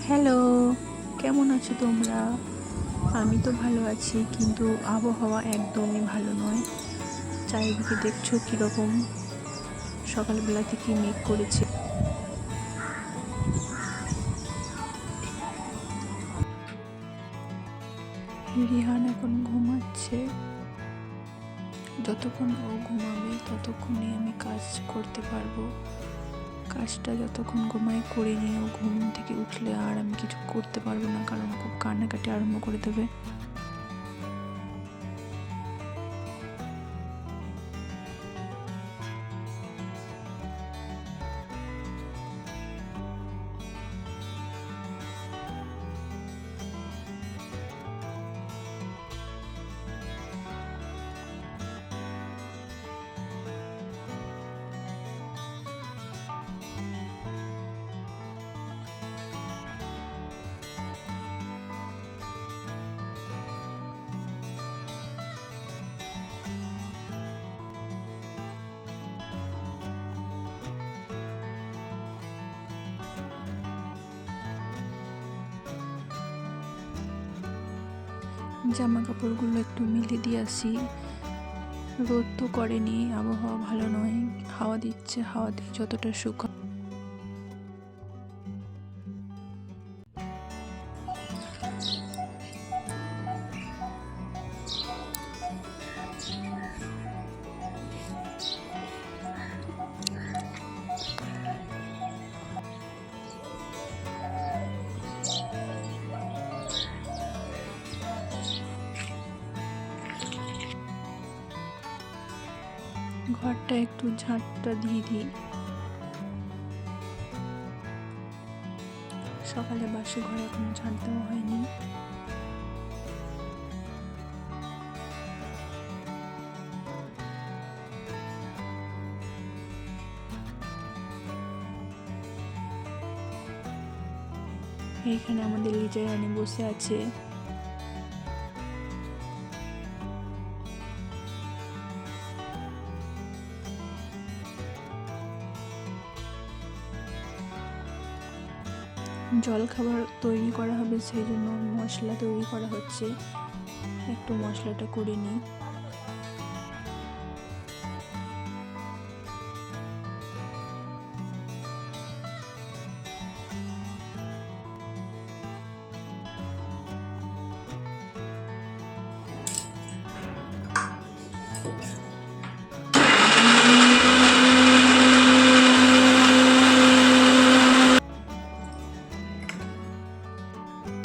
Hello, কেমন আছো তোমরা? আমি তো ভালো আছি, কিন্তু আবহাওয়া একদমই ভালো নয়। চারিদিকে দেখছো কিরকম সকালবেলা থেকে মেঘ করেছে। রিহান এখন ঘুমাচ্ছে। যতক্ষণ ও ঘুমাবে ততক্ষণে আমি কাজ করতে পারবো। কাজটা যতক্ষণ ঘুমায় করে নিয়ে ও ঘুম থেকে উঠলে আর আমি কিছু করতে পারবো না, কারণ খুব কান্নাকাটি আরম্ভ করে দেবে। জামা কাপড়গুলো একটু মেলে দিয়ে আসি। রোদ তো করেনি, আবহাওয়া ভালো নয়, হাওয়া দিচ্ছে, হাওয়া দিয়ে যতটা শুকা। ঘরটা একটু ঝাঁটটা দিয়ে দিই। সকালে বাসি ঘরে এখনো ঝাঁট দেওয়া হয়নি। এইখানে আমাদের লিজা রানী বসে আছে। জল খাবার তৈরি করা হবে, সেই জন্য মশলা তৈরি করা হচ্ছে। একটু মশলাটা করে নিই।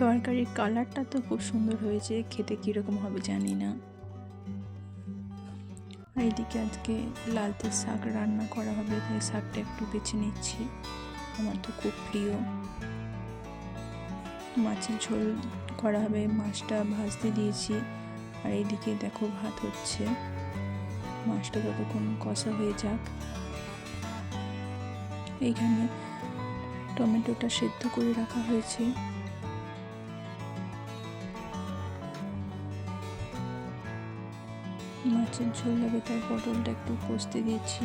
তরকারির কালারটা তো খুব সুন্দর হয়েছে, খেতে কিরকম হবে জানি না। এইদিকে আজকে লালতে শাক রান্না করা হবে, তাই শাকটা একটু বেছে নিচ্ছি, আমার তো খুব প্রিয়। মাছের ঝোল করা হবে, মাছটা ভাজতে দিয়েছি। আর এইদিকে দেখো ভাত হচ্ছে, মাছটা ততক্ষণ কষা হয়ে যাক। এইখানে টমেটোটা সেদ্ধ করে রাখা হয়েছে। মাছের ঝোল হবে, তাই পটলটা একটু কষতে দিয়েছি।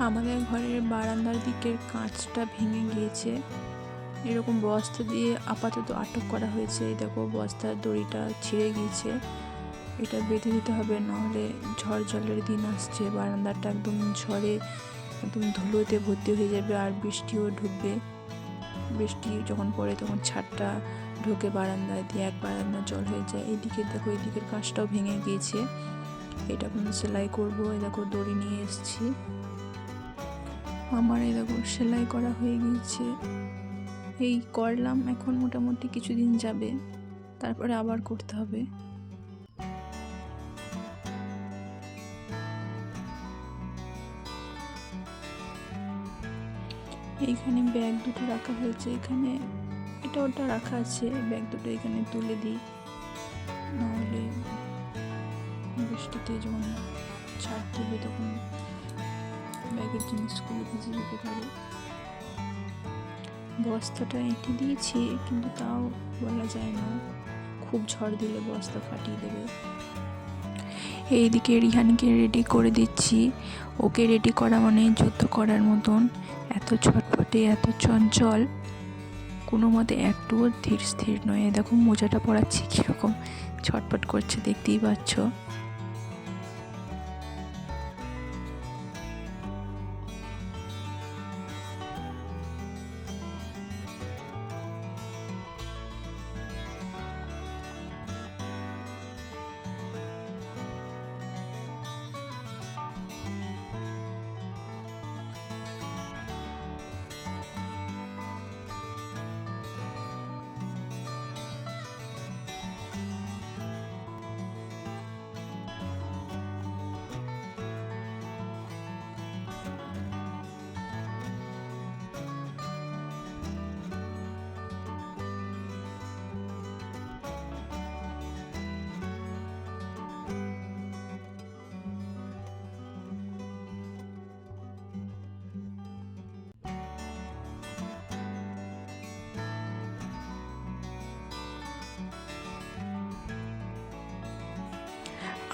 আমাদের ঘরের বারান্দার দিকের কাঁচটা ভেঙে গিয়েছে, এরকম বস্তা দিয়ে আপাতত আটক করা হয়েছে। এই দেখো বস্তার দড়িটা ছিঁড়ে গিয়েছে, এটা বেঁধে দিতে হবে, নাহলে ঝড় জলের দিন আসছে, বারান্দাটা একদম ঝড়ে একদম ধুলোতে ভর্তি হয়ে যাবে, আর বৃষ্টিও ঢুকবে। বৃষ্টি যখন পড়ে তখন ছাদটা ঢোকে বারান্দায় দিয়ে, এক বারান্দা জল হয়ে যায়। এইদিকে দেখো, এইদিকের কাঁচটাও ভেঙে গিয়েছে, এটা কোনো সেলাই করবো। এই দেখো দড়ি নিয়ে এসেছি। আমার এই দেখো সেলাই করা হয়ে গিয়েছে, এই করলাম, এখন মোটামুটি কিছুদিন যাবে, তারপরে আবার করতে হবে। এইখানে ব্যাগ দুটো রাখা হয়েছে, এখানে এটা ওটা রাখা আছে, ব্যাগ দুটো এখানে তুলে দিই, নাহলে বৃষ্টিতে যখন ছাড় দেবে তখন ব্যাগের জিনিসগুলো ভিজে যেতে পারে। বস্তাটা এঁটে দিয়েছি, কিন্তু তাও বলা যায় না, খুব ঝড় দিলে বস্তা ফাটিয়ে দেবে। এইদিকে রিহানকে রেডি করে দিচ্ছি, ওকে রেডি করা মানে যুদ্ধ করার মতন, এত ছটফটে এত চঞ্চল, কোনো মতে একটুও ধীর স্থির নয়। দেখো মোজাটা পরাচ্ছি কীরকম ছটফট করছে, দেখতেই পাচ্ছ।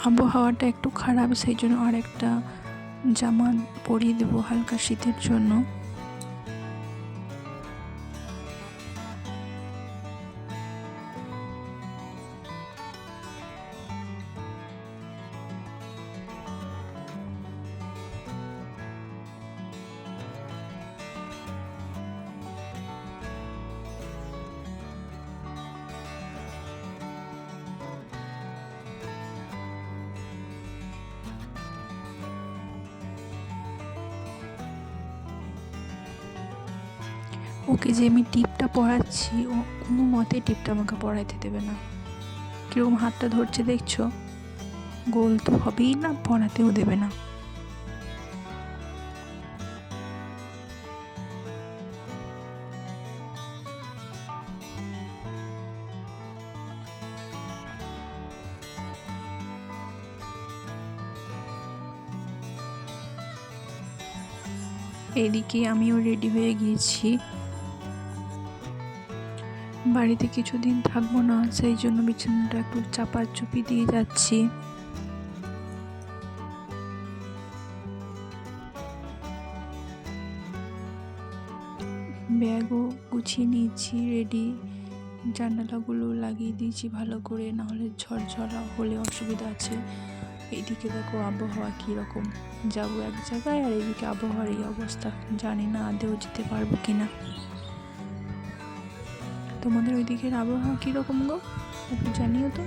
আবহাওয়াটা একটু খারাপ, সেই জন্য আরেকটা জামা পরিয়ে দেবো হালকা শীতের জন্য। ওকে যে আমি টিপটা পরাচ্ছি, ও কোনো মতে টিপটা আমাকে পরাইতে দেবে না। কীরকম হাতটা ধরছে দেখছো, গোল তো হবেই না, পরাতেও দেবে না। এদিকে আমিও রেডি হয়ে গিয়েছি, বাড়িতে কিছুদিন থাকবো না, সেই জন্য বিছানাটা একটু চাপাচুপি দিয়ে যাচ্ছি। ব্যাগও গুছিয়ে নিয়েছি, রেডি, জানালাগুলো লাগিয়ে দিয়েছি ভালো করে, নাহলে ঝড় হলে অসুবিধা আছে। এইদিকে দেখো আবহাওয়া কীরকম, যাবো এক জায়গায় আর এইদিকে আবহাওয়ার এই অবস্থা, জানি না আদেও যেতে পারবো কিনা। তোমাদের ওই দিকের আবহাওয়া কীরকম গো, একটু জানিও তো।